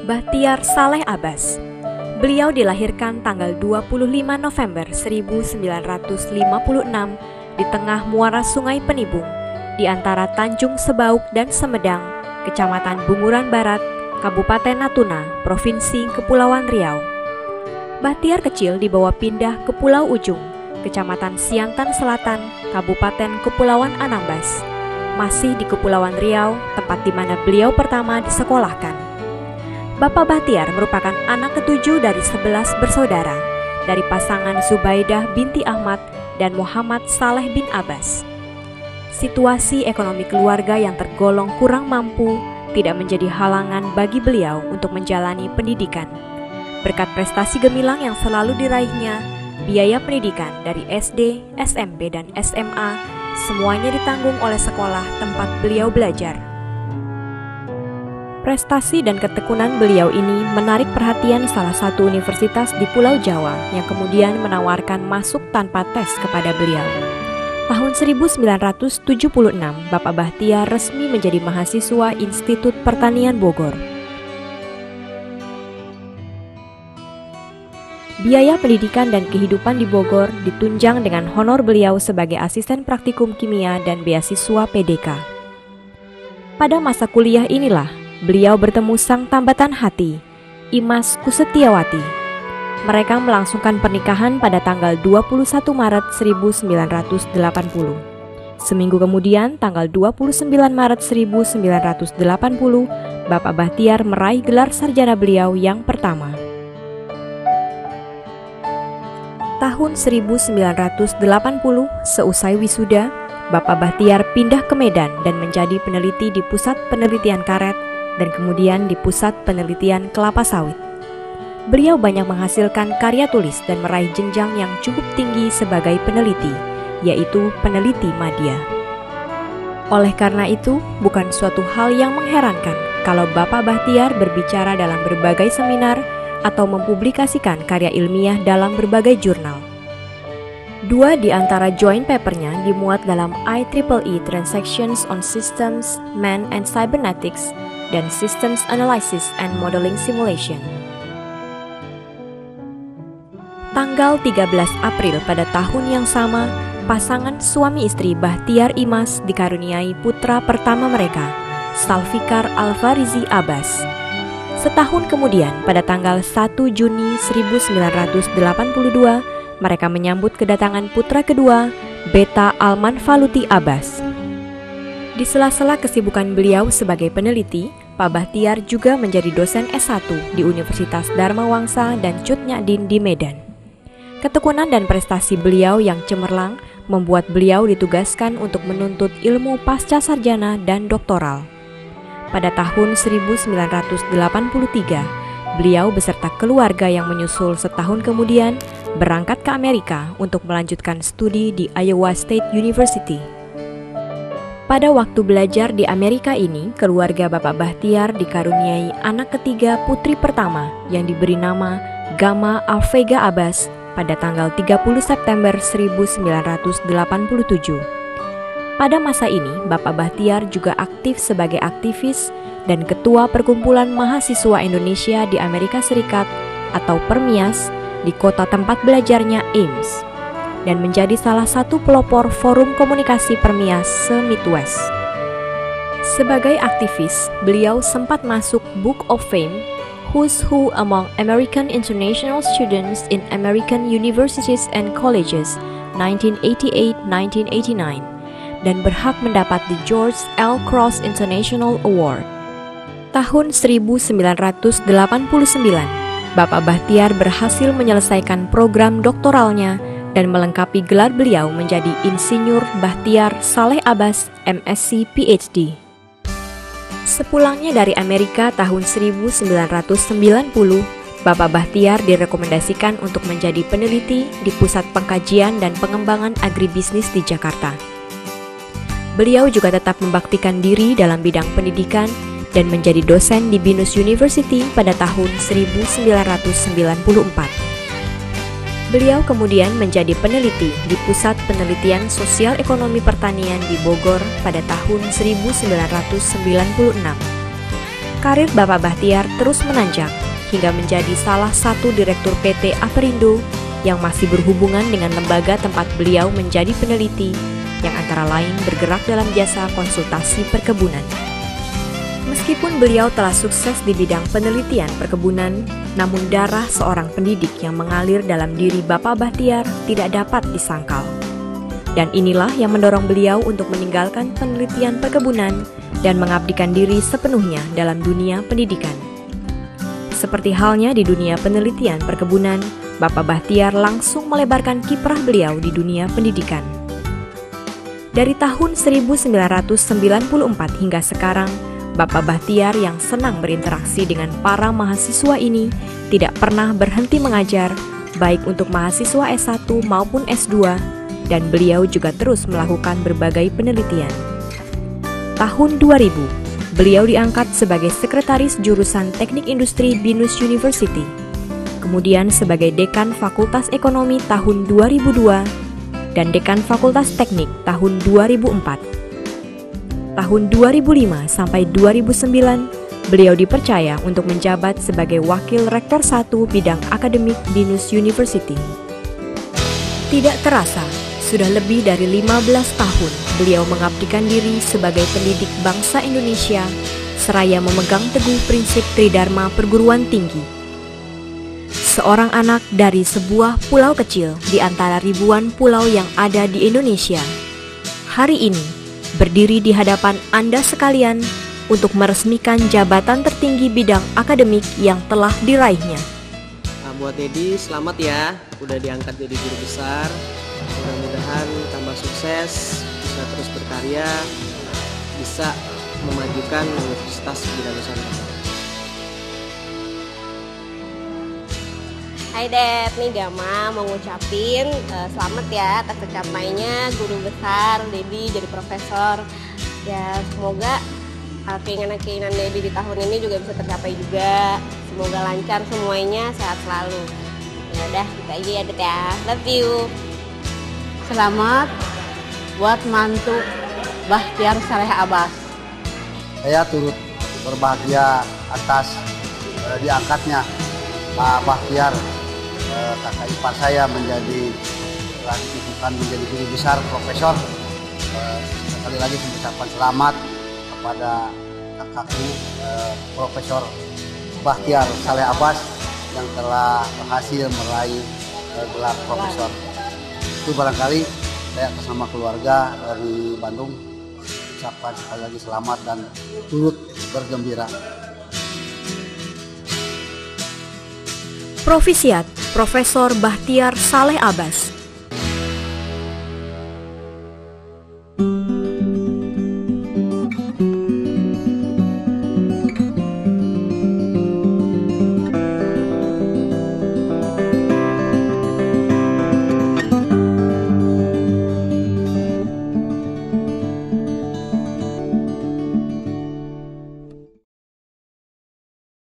Bahtiar Saleh Abbas. Beliau dilahirkan tanggal 25 November 1956 di tengah muara Sungai Penibung, di antara Tanjung Sebauk dan Semedang, Kecamatan Bunguran Barat, Kabupaten Natuna, Provinsi Kepulauan Riau. Bahtiar kecil dibawa pindah ke Pulau Ujung, Kecamatan Siantan Selatan, Kabupaten Kepulauan Anambas, masih di Kepulauan Riau, tempat di mana beliau pertama disekolahkan. Bapak Bahtiar merupakan anak ketujuh dari 11 bersaudara, dari pasangan Zubaidah binti Ahmad dan Muhammad Saleh bin Abbas. Situasi ekonomi keluarga yang tergolong kurang mampu tidak menjadi halangan bagi beliau untuk menjalani pendidikan. Berkat prestasi gemilang yang selalu diraihnya, biaya pendidikan dari SD, SMP, dan SMA semuanya ditanggung oleh sekolah tempat beliau belajar. Prestasi dan ketekunan beliau ini menarik perhatian salah satu universitas di Pulau Jawa yang kemudian menawarkan masuk tanpa tes kepada beliau. Tahun 1976, Bapak Bahtiar resmi menjadi mahasiswa Institut Pertanian Bogor. Biaya pendidikan dan kehidupan di Bogor ditunjang dengan honor beliau sebagai asisten praktikum kimia dan beasiswa PDK. Pada masa kuliah inilah beliau bertemu sang tambatan hati, Imas Kusetiawati. Mereka melangsungkan pernikahan pada tanggal 21 Maret 1980. Seminggu kemudian, tanggal 29 Maret 1980, Bapak Bahtiar meraih gelar sarjana beliau yang pertama. Tahun 1980, seusai wisuda, Bapak Bahtiar pindah ke Medan dan menjadi peneliti di Pusat Penelitian Karet dan kemudian di Pusat Penelitian Kelapa Sawit. Beliau banyak menghasilkan karya tulis dan meraih jenjang yang cukup tinggi sebagai peneliti, yaitu peneliti madya. Oleh karena itu, bukan suatu hal yang mengherankan kalau Bapak Bahtiar berbicara dalam berbagai seminar atau mempublikasikan karya ilmiah dalam berbagai jurnal. Dua di antara joint papernya dimuat dalam IEEE Transactions on Systems, Man and Cybernetics, dan Systems Analysis and Modeling Simulation. Tanggal 13 April pada tahun yang sama, pasangan suami istri Bahtiar Imas dikaruniai putra pertama mereka, Salfikar Alfarizi Abbas. Setahun kemudian, pada tanggal 1 Juni 1982, mereka menyambut kedatangan putra kedua, Beta Almanfaluti Abbas. Di sela-sela kesibukan beliau sebagai peneliti, Pak Bahtiar juga menjadi dosen S1 di Universitas Dharma Wangsa dan Cut Nyak Dien di Medan. Ketekunan dan prestasi beliau yang cemerlang membuat beliau ditugaskan untuk menuntut ilmu pasca sarjana dan doktoral. Pada tahun 1983, beliau beserta keluarga yang menyusul setahun kemudian berangkat ke Amerika untuk melanjutkan studi di Iowa State University. Pada waktu belajar di Amerika ini, keluarga Bapak Bahtiar dikaruniai anak ketiga putri pertama yang diberi nama Gama Alvega Abbas pada tanggal 30 September 1987. Pada masa ini, Bapak Bahtiar juga aktif sebagai aktivis dan ketua Perkumpulan Mahasiswa Indonesia di Amerika Serikat atau Permias di kota tempat belajarnya Ames, dan menjadi salah satu pelopor forum komunikasi Permias se-Midwest. Sebagai aktivis, beliau sempat masuk Book of Fame, Who's Who Among American International Students in American Universities and Colleges 1988-1989, dan berhak mendapat the George L. Cross International Award. Tahun 1989, Bapak Bahtiar berhasil menyelesaikan program doktoralnya dan melengkapi gelar beliau menjadi Insinyur Bahtiar Saleh Abbas MSc PhD. Sepulangnya dari Amerika tahun 1990, Bapak Bahtiar direkomendasikan untuk menjadi peneliti di Pusat Pengkajian dan Pengembangan Agribisnis di Jakarta. Beliau juga tetap membaktikan diri dalam bidang pendidikan dan menjadi dosen di Binus University pada tahun 1994. Beliau kemudian menjadi peneliti di Pusat Penelitian Sosial Ekonomi Pertanian di Bogor pada tahun 1996. Karir Bapak Bahtiar terus menanjak hingga menjadi salah satu Direktur PT Aperindo yang masih berhubungan dengan lembaga tempat beliau menjadi peneliti yang antara lain bergerak dalam jasa konsultasi perkebunan. Meskipun beliau telah sukses di bidang penelitian perkebunan, namun darah seorang pendidik yang mengalir dalam diri Bapak Bahtiar tidak dapat disangkal. Dan inilah yang mendorong beliau untuk meninggalkan penelitian perkebunan dan mengabdikan diri sepenuhnya dalam dunia pendidikan. Seperti halnya di dunia penelitian perkebunan, Bapak Bahtiar langsung melebarkan kiprah beliau di dunia pendidikan. Dari tahun 1994 hingga sekarang, Bapak Bahtiar yang senang berinteraksi dengan para mahasiswa ini tidak pernah berhenti mengajar, baik untuk mahasiswa S1 maupun S2, dan beliau juga terus melakukan berbagai penelitian. Tahun 2000, beliau diangkat sebagai Sekretaris Jurusan Teknik Industri BINUS University, kemudian sebagai Dekan Fakultas Ekonomi tahun 2002, dan Dekan Fakultas Teknik tahun 2004. Tahun 2005 sampai 2009, beliau dipercaya untuk menjabat sebagai Wakil Rektor 1 Bidang Akademik BINUS University. Tidak terasa, sudah lebih dari 15 tahun beliau mengabdikan diri sebagai pendidik bangsa Indonesia, seraya memegang teguh prinsip Tridharma perguruan tinggi. Seorang anak dari sebuah pulau kecil di antara ribuan pulau yang ada di Indonesia, hari ini berdiri di hadapan Anda sekalian untuk meresmikan jabatan tertinggi bidang akademik yang telah diraihnya. Buat Dedi, selamat ya, udah diangkat jadi guru besar. Mudah-mudahan tambah sukses, bisa terus berkarya, bisa memajukan Universitas Bina Nusantara. Hai Dep, nih Gama mau ngucapin selamat ya atas tercapainya guru besar Dedi jadi profesor. Ya semoga keinginan-keinginan Dedi di tahun ini juga bisa tercapai juga. Semoga lancar semuanya, sehat selalu. Ya udah, kita aja ya Det ya. Love you. Selamat buat mantu Bahtiar Saleh Abbas. Saya turut berbahagia atas diangkatnya Pak Bahtiar, kakak ipar saya menjadi menjadi guru besar profesor. Sekali lagi saya ucapkan selamat kepada kakakku Profesor Bahtiar Saleh Abbas yang telah berhasil meraih gelar profesor. Itu barangkali saya atas nama keluarga dari Bandung ucapkan sekali lagi selamat dan turut bergembira. Profisiat Profesor Bahtiar Saleh Abbas